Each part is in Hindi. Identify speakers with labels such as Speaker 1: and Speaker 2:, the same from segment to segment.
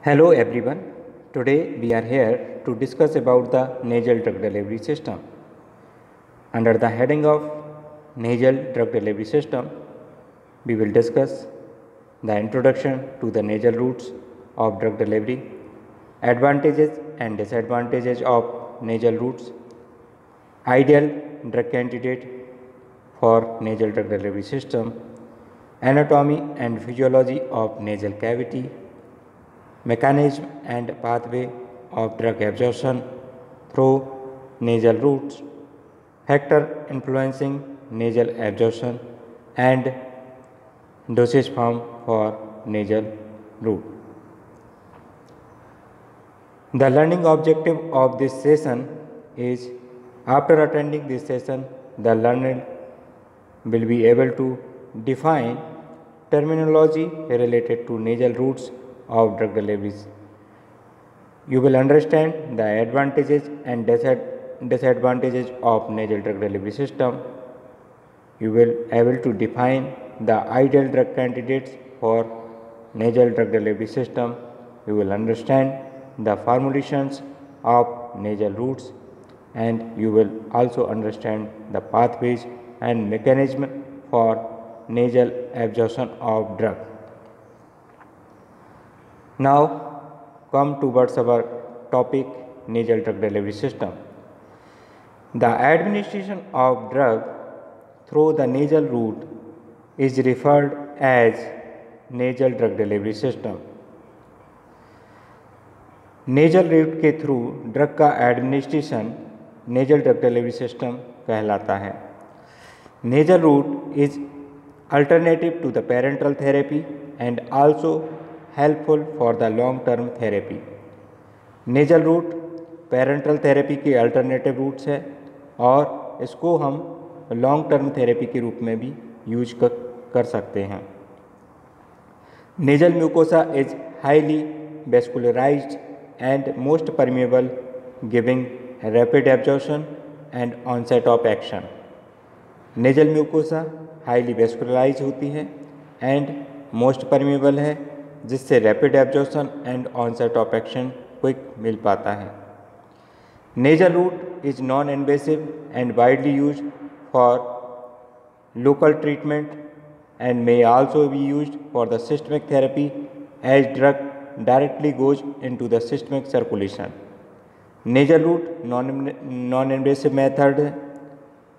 Speaker 1: Hello everyone. Today we are here to discuss about the nasal drug delivery system. Under the heading of nasal drug delivery system, we will discuss the introduction to the nasal routes of drug delivery, advantages and disadvantages of nasal routes, ideal drug candidate for nasal drug delivery system, anatomy and physiology of nasal cavity, mechanism and pathway of drug absorption through nasal routes, factor influencing nasal absorption and dosage form for nasal route. The learning objective of this session is, after attending this session, the learner will be able to define terminology related to nasal routes of drug deliveries. You will understand the advantages and disadvantages of nasal drug delivery system. You will able to define the ideal drug candidates for nasal drug delivery system. You will understand the formulations of nasal routes, and you will also understand the pathways and mechanism for nasal absorption of drug. Now come towards our topic, nasal drug delivery system. The administration of drug through the nasal route is referred as nasal drug delivery system. Nasal route के थ्रू ड्रग का administration nasal drug delivery system कहलाता है. Nasal route is alternative to the parenteral therapy and also helpful for the long term therapy. Nasal route parenteral therapy के अल्टरनेटिव रूट्स है और इसको हम लॉन्ग टर्म थेरेपी के रूप में भी यूज कर सकते हैं. Nasal mucosa is highly vascularised and most permeable, giving rapid absorption and onset of action. Nasal mucosa highly vascularized होती है and most permeable है, जिससे rapid absorption and onset of action quick मिल पाता है. Nasal route is non-invasive and widely used for local treatment and may also be used for the systemic therapy as drug directly goes into the systemic circulation. Nasal route non invasive method है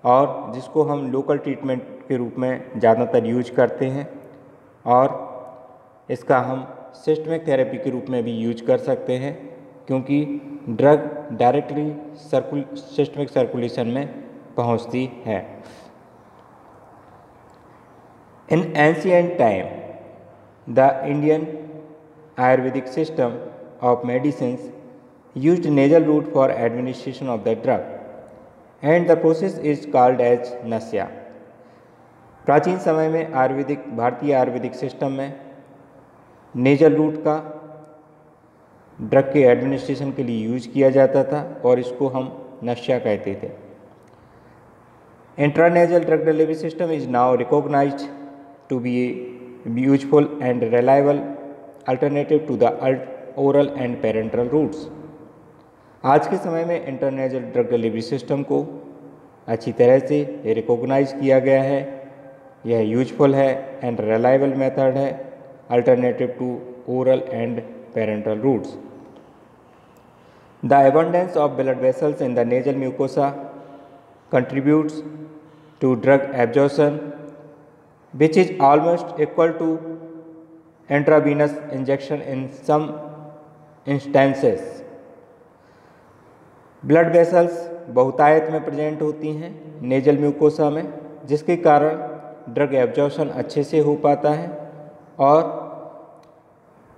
Speaker 1: और जिसको हम लोकल ट्रीटमेंट के रूप में ज़्यादातर यूज करते हैं और इसका हम सिस्टमिक थेरेपी के रूप में भी यूज कर सकते हैं क्योंकि ड्रग डायरेक्टली सिस्टमिक सर्कुलेशन में पहुंचती है. इन ancient time the Indian Ayurvedic system of medicines used nasal route for administration of the drug and the process is called as nasya. प्राचीन समय में भारतीय आयुर्वेदिक सिस्टम में नेजल रूट का ड्रग के एडमिनिस्ट्रेशन के लिए यूज किया जाता था और इसको हम नस्या कहते थे. Intranasal drug delivery system is now recognised to be useful and reliable alternative to the oral and parenteral routes. आज के समय में इंटरनेजल ड्रग डिलीवरी सिस्टम को अच्छी तरह से रिकॉग्नाइज किया गया है. यह यूजफुल है एंड रिलायबल मेथड है alternative to oral and parenteral routes. The abundance of blood vessels in the nasal mucosa contributes to drug absorption which is almost equal to intravenous injection in some instances. Blood vessels बहुतायत में प्रेजेंट होती हैं नेजल म्यूकोसा में, जिसके कारण ड्रग एब्जॉर्प्शन अच्छे से हो पाता है और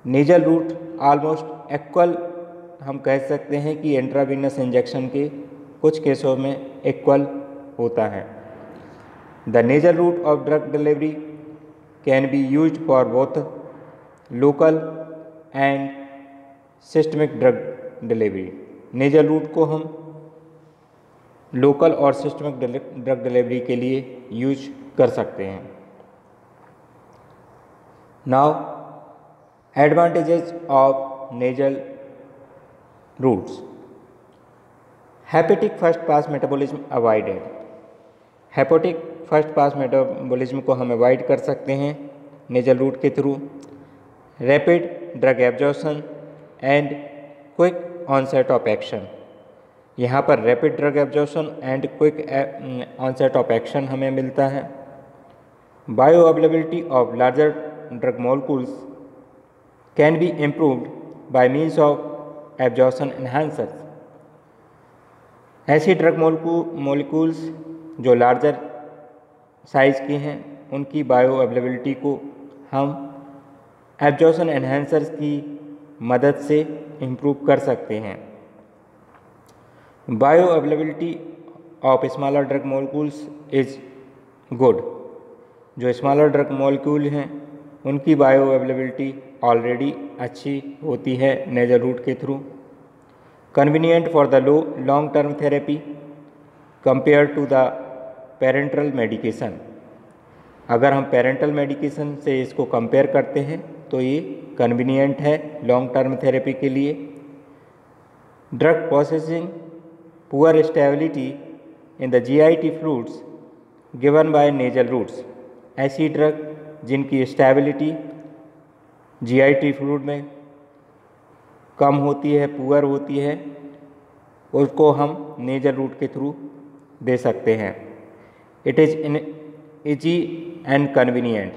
Speaker 1: नेजल रूट ऑलमोस्ट इक्वल हम कह सकते हैं कि इंट्रावेनस इंजेक्शन के कुछ केसों में इक्वल होता है. The nasal route of drug delivery can be used for both local and systemic drug delivery. Nasal route को हम लोकल और सिस्टमिक ड्रग डिलीवरी के लिए यूज कर सकते हैं. Now advantages of nasal routes. Hepatic first pass metabolism avoided. Hepatic first pass metabolism को हम अवॉइड कर सकते हैं नेजल रूट के through. Rapid drug absorption and quick onset of action. यहाँ पर rapid drug absorption and quick onset of action हमें मिलता है. Bioavailability of larger drug molecules can be improved by means of absorption enhancers. ऐसी ड्रग मॉलिक्यूल्स जो लार्जर साइज़ की हैं उनकी बायो अवेलेबिलिटी को हम एब्जॉर्प्शन एनहांसर्स की मदद से इम्प्रूव कर सकते हैं. Bioavailability of smaller drug molecules is good. जो स्मॉलर ड्रग मॉलिक्यूल हैं उनकी बायो अवेलेबिलिटी ऑलरेडी अच्छी होती है नेजल रूट के through. Convenient for the long term therapy compare to the parenteral medication. अगर हम पेरेंटल मेडिकेशन से इसको कंपेयर करते हैं तो ये कन्वीनियंट है लॉन्ग टर्म थेरेपी के लिए. Drug processing poor stability in the GIT fluids given by nasal routes. ऐसी ड्रग जिनकी स्टेबिलिटी GIT फ्लूइड में कम होती है, पुअर होती है, उसको हम नेजल रूट के थ्रू दे सकते हैं. It is easy and convenient.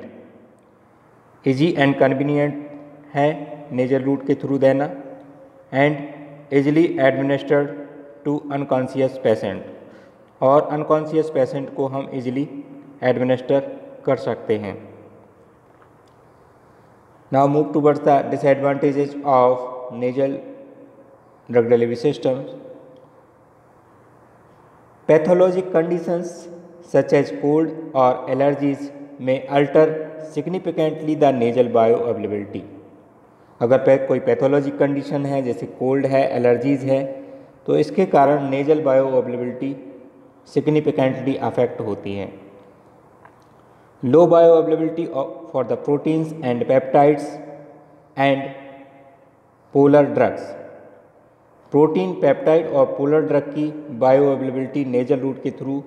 Speaker 1: Easy and convenient है नेजल रूट के थ्रू देना and easily administered to unconscious patient. और अनकॉन्शियस पेशेंट को हम ईजिली एडमिनिस्टर कर सकते हैं. Now move towards the disadvantages of nasal drug delivery system. Pathologic conditions such as cold or allergies may alter significantly the nasal bioavailability. अगर कोई पैथोलॉजिक कंडीशन है जैसे कोल्ड है, एलर्जीज़ है, तो इसके कारण नेजल बायोअवेलेबिलिटी सिग्निफिकेंटली अफेक्ट होती है. Low bioavailability for the proteins and peptides and polar drugs. Protein, peptide और पोलर ड्रग की बायोअवेलेबिलिटी नेजल रूट के थ्रू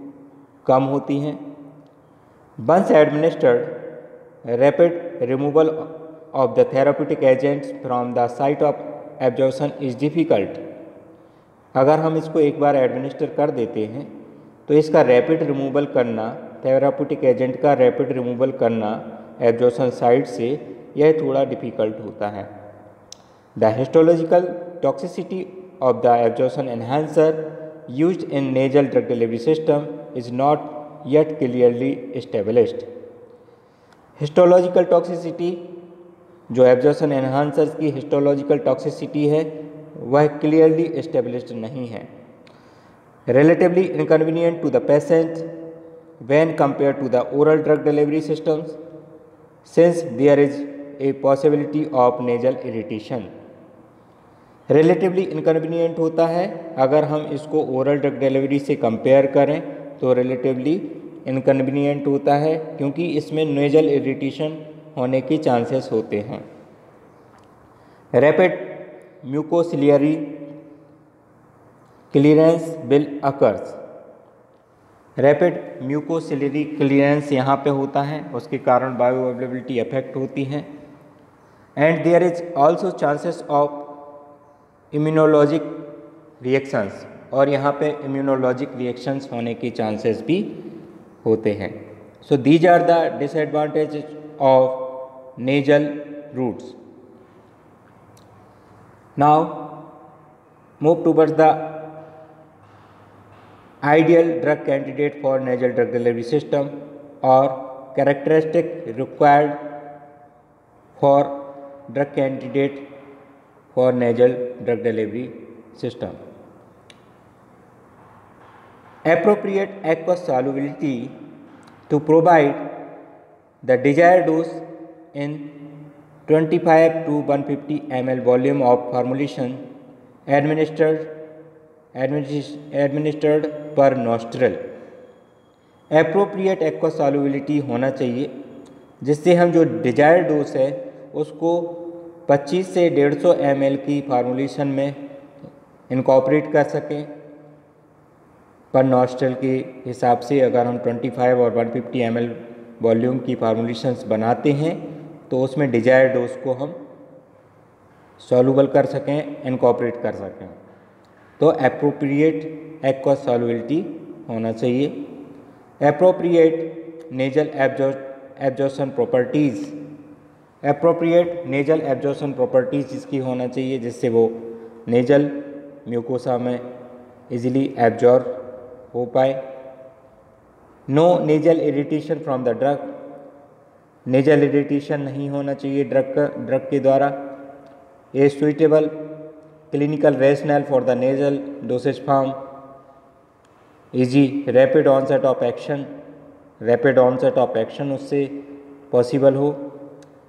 Speaker 1: कम होती हैं. Once administered rapid removal of the therapeutic agents from the site of absorption is difficult. अगर हम इसको एक बार एडमिनिस्टर कर देते हैं तो इसका रैपिड रिमूवल करना, थेराप्यूटिक एजेंट का रैपिड रिमूवल करना एब्जॉर्प्शन साइट से, यह थोड़ा डिफ़िकल्ट होता है. The histological toxicity of the absorption enhancer used in nasal drug delivery system is not yet clearly established. Histological toxicity, जो एब्जॉर्प्शन एनहांसर्स की हिस्टोलॉजिकल टॉक्सिसिटी है, वह क्लियरली एस्टेब्लिश्ड नहीं है. Relatively inconvenient to the patient when compared to the oral drug delivery systems, since there is a possibility of nasal irritation. Relatively inconvenient होता है. अगर हम इसको ओरल ड्रग डिलीवरी से कंपेयर करें तो रिलेटिवली इनकन्वीनियंट होता है क्योंकि इसमें नेजल इरिटेशन होने के चांसेस होते हैं. Rapid mucociliary clearance will occurs. Rapid mucociliary clearance यहाँ पे होता है, उसके कारण बायोअवेलेबिलिटी अफेक्ट होती है. And there is also chances of immunologic reactions, और यहाँ पे इम्यूनोलॉजिक रिएक्शंस होने के चांसेस भी होते हैं. So these are the disadvantages of nasal routes. Now move towards the ideal drug candidate for nasal drug delivery system और characteristic required for drug candidate for nasal drug delivery system. Appropriate aqueous solubility to provide the desired dose in 25 to 150 ml volume of formulation administered per nostril. Appropriate aqueous solubility होना चाहिए जिससे हम जो डिजायर्ड डोज है उसको 25 से 150 ml की फार्मूलेशन में इनकॉर्पोरेट कर सकें। पर नॉस्ट्रल के हिसाब से अगर हम 25 और 150 ml वॉल्यूम की फार्मूलेशंस बनाते हैं तो उसमें डिजायर्ड डोज को हम सॉल्यूबल कर सकें, इनकॉर्पोरेट कर सकें। तो एप्रोप्रिएट एक्वस सॉल्युबिलिटी होना चाहिए। Appropriate nasal absorption properties, appropriate nasal absorption properties इसकी होना चाहिए जिससे वो नेजल म्यूकोसा में इजीली एब्जॉर्ब हो पाए। No nasal irritation from the drug, nasal irritation नहीं होना चाहिए ड्रग के द्वारा। A suitable clinical rational for the nasal dosage form, easy rapid onset of action, rapid onset of action उससे पॉसिबल हो,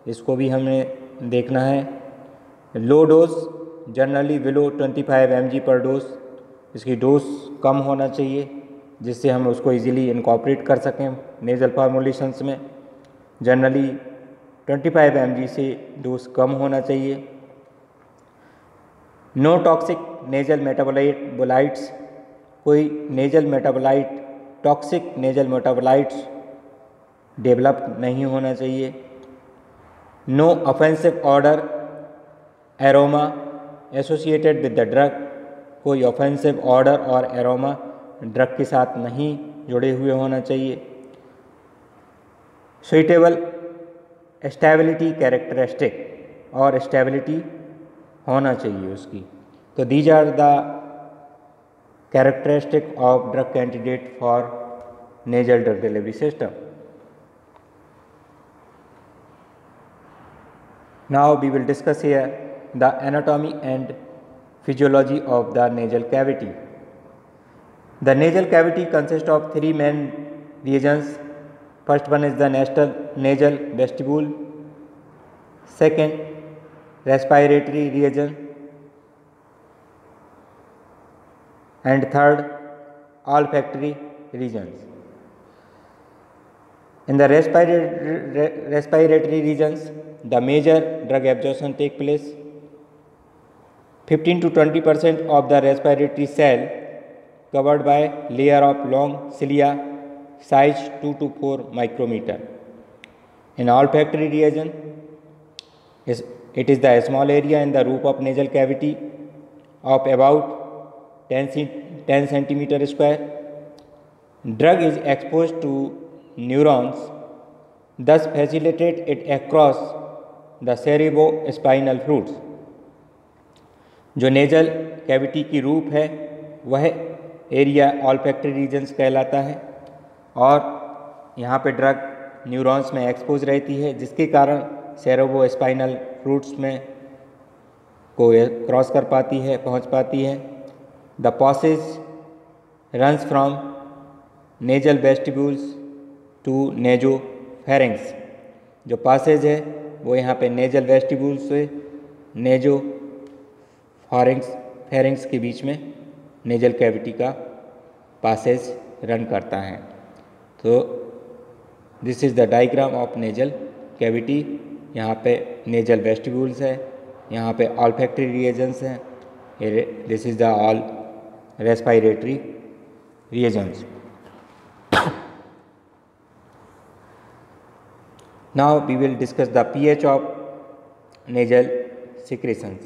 Speaker 1: इसको भी हमें देखना है। Low dose generally below 25 mg पर डोज, इसकी डोज कम होना चाहिए जिससे हम उसको इजीली इनकॉर्पोरेट कर सकें नेजल फार्मूलेशंस में। जनरली 25 mg से डोज कम होना चाहिए। नो टॉक्सिक नेजल मेटाबोलाइट्स, कोई nasal metabolite toxic nasal metabolites develop नहीं होना चाहिए। No offensive odour aroma associated with the drug, कोई ऑफेंसिव ऑर्डर और एरोमा ड्रग के साथ नहीं जुड़े हुए होना चाहिए। सुइटेबल स्टेबिलिटी कैरेक्टरिस्टिक, और स्टेबिलिटी होना चाहिए उसकी। तो these are the characteristic of drug candidate for nasal drug delivery system. Now we will discuss here the anatomy and physiology of the nasal cavity. The nasal cavity consists of three main regions. First one is the nasal vestibule, second respiratory region, and third olfactory regions. In the respiratory regions, the major drug absorption takes place. 15 to 20% of the respiratory cell covered by layer of long cilia size 2 to 4 micrometer. In olfactory region, it is the small area in the roof of nasal cavity of about 10 centimeter square. Drug is exposed to neurons, thus facilitate it across the cerebrospinal fluids. जो नेजल कैविटी की रूप है वह एरिया ऑल्फैक्टरी रीजन्स कहलाता है और यहाँ पे ड्रग न्यूरॉन्स में एक्सपोज रहती है जिसके कारण सेरेब्रोस्पाइनल फ्लूइड्स में को क्रॉस कर पाती है, पहुँच पाती है। The passage runs from nasal vestibules to nasopharynx, जो पासेज है वो यहाँ पे नेजल वेस्टिब्यूल से नेजो फेरिंग्स के बीच में नेजल कैविटी का पासेज रन करता है। तो this is the diagram of nasal cavity. यहाँ पे नेजल वेस्टिब्यूल्स है, यहाँ पे ऑल्फैक्टरी रीजन्स हैं, this is the all respiratory regions. Now we will discuss the pH of nasal secretions.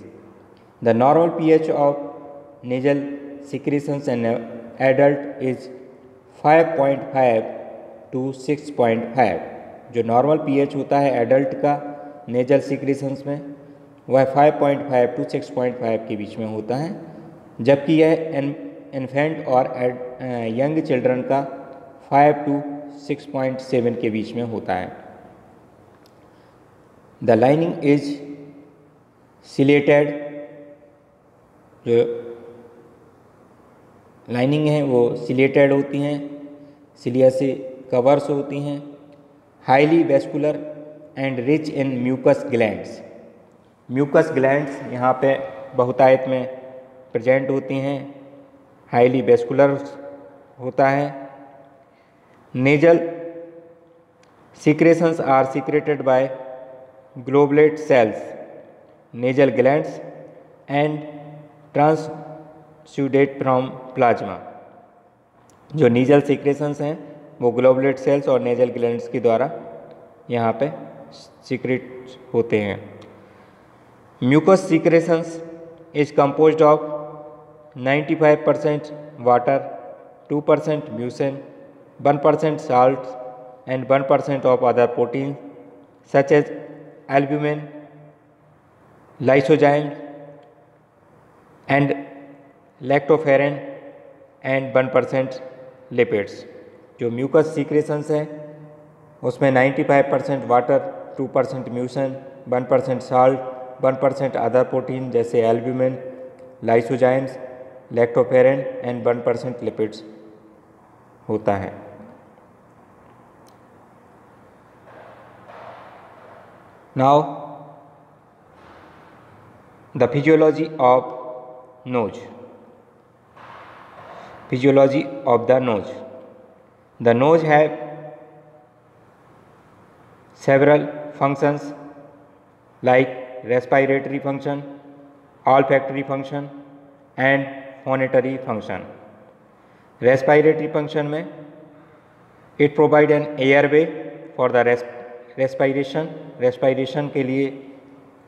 Speaker 1: The normal pH of nasal secretions in an adult is 5.5 to 6.5. जो नॉर्मल pH होता है एडल्ट का नेजल सिक्रेशंस में वह 5.5 to 6.5 के बीच में होता है, जबकि यह इन्फेंट और यंग चिल्ड्रन का 5 to 6.7 के बीच में होता है। द लाइनिंग इज सिलेटेड, जो लाइनिंग है वो सिलेटेड होती हैं, सिलिया से कवर्स होती हैं। Highly vascular and rich in mucus glands, mucus glands यहाँ पे बहुतायत में प्रेजेंट होती हैं। हाईली वेस्कुलर होता है। Nasal secretions are secreted by globulate cells nasal glands and transudate from plasma। जो नीजल सीक्रेशंस हैं वो ग्लोबुलेट सेल्स और नेजल ग्लैंड्स के द्वारा यहाँ पे सीक्रेट होते हैं। Mucus secretions is composed of 95% water, 2% mucin, 1% salt and 1% of other proteins such as albumin, lysozyme and lactoferrin and 1% lipids. जो म्यूकस सीक्रेशंस हैं उसमें 95% water, 2% mucin, 1% salt, 1% other protein जैसे albumin, lysozymes, lactoferrin and 1% lipids होता है। Now the physiology of nose. Physiology of the nose. The nose have several functions like respiratory function, olfactory function and phonatory function. Respiratory function में it provide an airway for the respiration. Respiration के लिए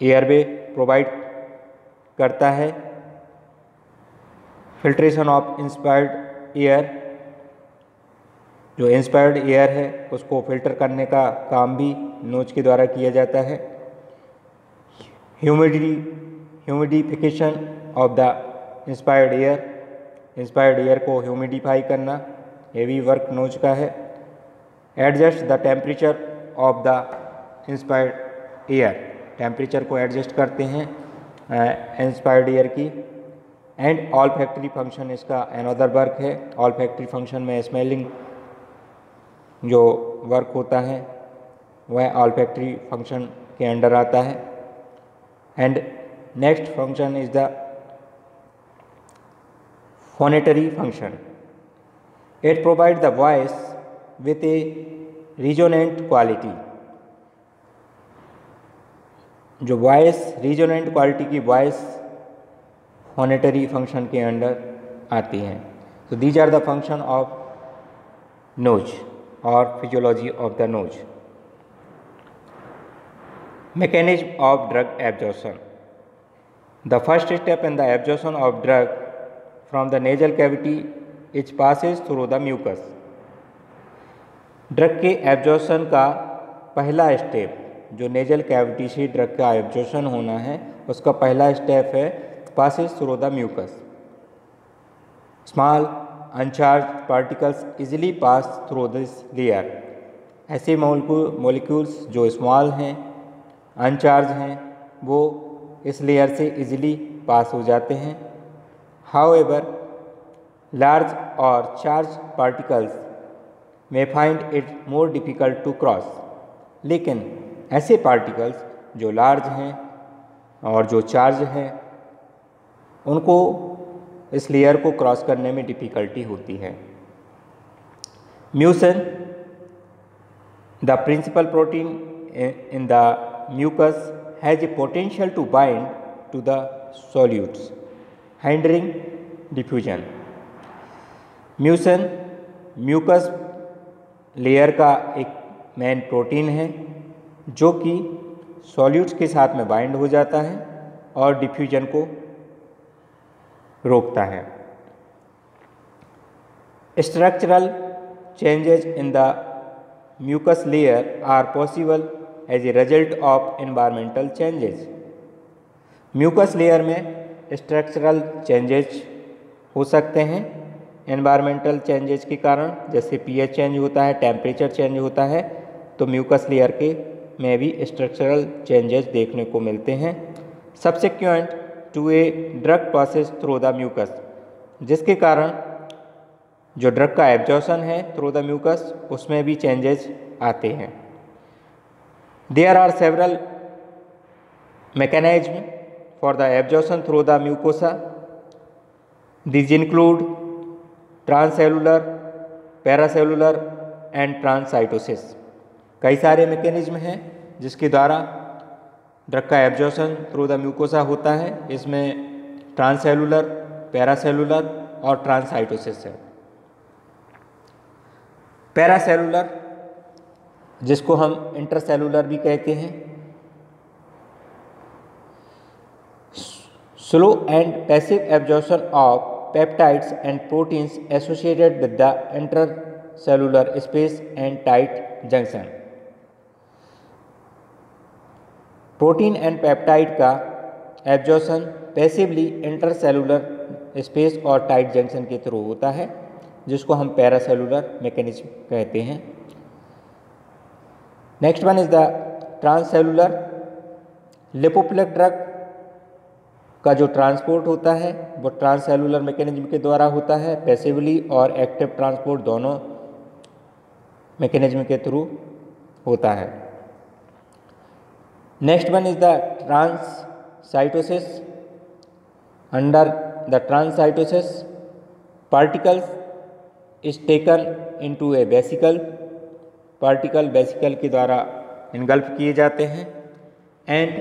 Speaker 1: airway provide करता है। फिल्ट्रेशन ऑफ इंस्पायर्ड एयर, जो इंस्पायर्ड एयर है उसको फिल्टर करने का काम भी नोज के द्वारा किया जाता है। Humidification of the inspired air, inspired air को ह्यूमिडिफाई करना ये भी वर्क नोज का है। Adjust the temperature of the inspired air, temperature को एडजस्ट करते हैं इंस्पायर्ड एयर की। एंड ऑल्फैक्टरी फंक्शन इसका अनदर वर्क है। ऑल्फैक्टरी फंक्शन में स्मेलिंग जो वर्क होता है वह ऑल्फैक्टरी फंक्शन के अंडर आता है। And next function is the phonatory function. It provide the voice with A resonant quality. जो वॉइस रिजोनेंट क्वालिटी की वॉइस फोनेटरी फंक्शन के अंडर आती हैं। तो these are the function of nose और physiology of the nose. Mechanism of drug absorption. The first step in the absorption of drug from the nasal cavity each passes through the mucus. Drug के एब्जॉर्प्शन का पहला स्टेप, जो नेजल कैविटी से ड्रग का एब्जॉर्प्शन होना है उसका पहला स्टेप है passes through the mucus. Small uncharged particles easily pass through this layer. ऐसे molecules जो स्मॉल हैं, अनचार्ज हैं, वो इस लेयर से इजीली पास हो जाते हैं। However, large or charged particles may find it more difficult to cross. लेकिन ऐसे पार्टिकल्स जो लार्ज हैं और जो चार्ज हैं उनको इस लेयर को क्रॉस करने में डिफ़िकल्टी होती है। Mucin, the principal protein in the mucus has a potential to bind to the solutes hindering diffusion. Mucin mucus layer का एक मेन प्रोटीन है जो कि सॉल्यूट्स के साथ में बाइंड हो जाता है और डिफ्यूजन को रोकता है। Structural changes in the mucus layer are possible as a result of environmental changes. Mucus layer में स्ट्रक्चरल चेंजेस हो सकते हैं एनवायरमेंटल चेंजेस के कारण, जैसे पीएच चेंज होता है, टेम्परेचर चेंज होता है, तो म्यूकस लेयर के में भी स्ट्रक्चरल चेंजेस देखने को मिलते हैं। Subsequent to a drug passes through the mucus, जिसके कारण जो ड्रग का एब्जॉर्प्शन है थ्रू द म्यूकस उसमें भी चेंजेस आते हैं। There are several mechanism for the absorption through the mucosa. These include transcellular, paracellular and transcytosis. कई सारे मैकेनिज्म हैं जिसके द्वारा ड्रग का एब्जॉर्प्शन थ्रू द म्यूकोसा होता है। इसमें ट्रांससेलुलर, पैरासेलुलर और ट्रांससाइटोसिस है। पैरासेलुलर, जिसको हम इंटरसेलुलर भी कहते हैं, slow and passive absorption of peptides and proteins associated with the intercellular space and tight junction। Protein and peptide का एब्जॉर्प्शन पैसिवली इंटरसेलुलर स्पेस और टाइट जंक्शन के थ्रू होता है, जिसको हम पैरासेलुलर मैकेनिज्म कहते हैं। Next one is the transcellular. Lipophilic drug का जो ट्रांसपोर्ट होता है वो ट्रांससेलुलर मैकेनिज्म के द्वारा होता है। पैसिवली और एक्टिव ट्रांसपोर्ट दोनों मैकेनिज्म के थ्रू होता है। Next one is the transcytosis. Under the transcytosis particles is taken into a vesicle. Particle vesicle के द्वारा इनगल्फ किए जाते हैं and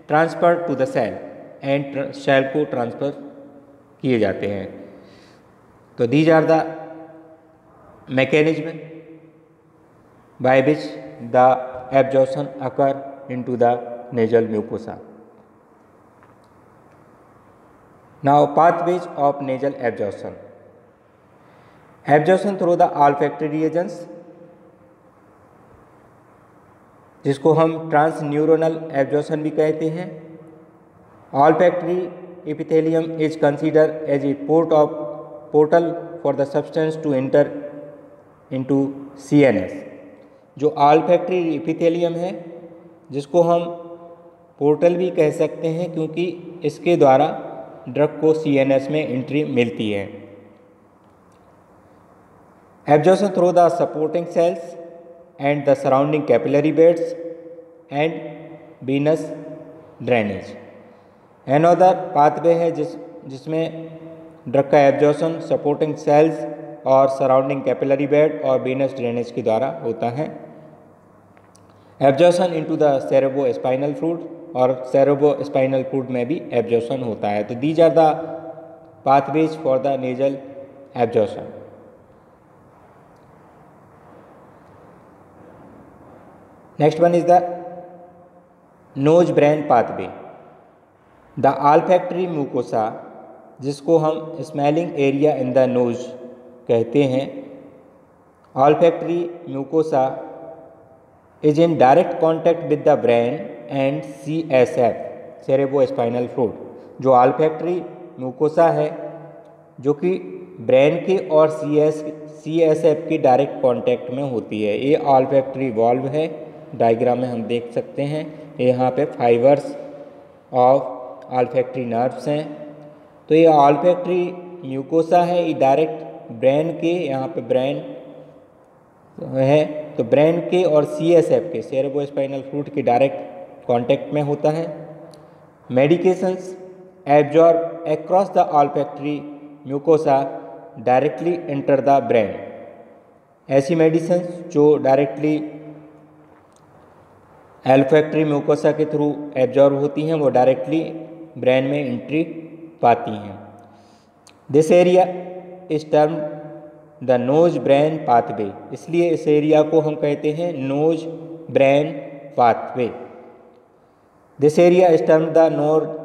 Speaker 1: transfer to the cell, and cell को ट्रांसफ़र किए जाते हैं। तो these are the mechanism by which the absorption occur into the nasal mucosa. Now pathways of nasal absorption. Absorption through the olfactory regions, जिसको हम ट्रांसन्यूरोनल एब्जॉर्प्शन भी कहते हैं। Olfactory epithelium is considered as a portal for the substance to enter into CNS। जो olfactory epithelium है, जिसको हम पोर्टल भी कह सकते हैं, क्योंकि इसके द्वारा ड्रग को CNS में एंट्री मिलती है। Absorption through the supporting cells and the surrounding capillary beds and venous drainage। Another pathway है जिसमें ड्रग का एब्जॉर्प्शन सपोर्टिंग सेल्स और सराउंडिंग कैपिलरी बेड और वेनस ड्रेनेज के द्वारा होता है। Absorption into the cerebrospinal fluid, और सेरेब्रो स्पाइनल फ्लूइड में भी एब्जॉर्प्शन होता है। तो these are the pathways for the nasal absorption. Next one is the nose brain pathway. The olfactory mucosa, जिसको हम smelling area in the nose कहते हैं, olfactory mucosa is in direct contact with the brain and CSF, cerebro spinal fluid. जो ऑल्फैक्टरी म्यूकोसा है, जो कि ब्रेन के और CSF के डायरेक्ट कॉन्टैक्ट में होती है। ये ऑल्फैक्टरी वॉल्व है, डायग्राम में हम देख सकते हैं। यहाँ पे फाइबर्स ऑफ ऑल्फैक्टरी नर्व्स हैं। तो ये ऑल्फैक्टरी म्यूकोसा है, ये डायरेक्ट ब्रेन के, यहाँ पे ब्रेन है, तो ब्रेन के और CSF के, सेरेब्रो स्पाइनल फ्लूइड के डायरेक्ट कांटेक्ट में होता है। Medications absorb across the olfactory mucosa directly enter the brain. ऐसी मेडिसिन जो डायरेक्टली ऑल्फैक्टरी म्यूकोसा के थ्रू एब्जॉर्ब होती हैं, वो डायरेक्टली ब्रेन में एंट्री पाती हैं। This area is termed the nose brain pathway, इसलिए इस एरिया को हम कहते हैं nose brain pathway. This area is termed the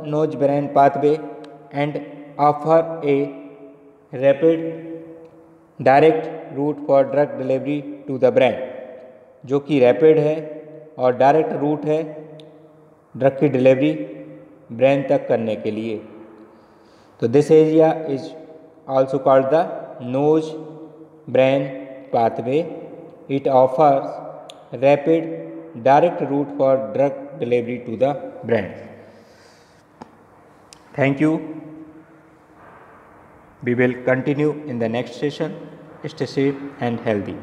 Speaker 1: nose brain pathway and offer a rapid direct route for drug delivery to the brain, जो कि रैपिड है और डायरेक्ट रूट है ड्रग की डिलीवरी ब्रेन तक करने के लिए। तो this area is also called the nose brain pathway. It offers rapid direct route for drug delivery to the brain. Thank you. We will continue in the next session. Stay safe and healthy.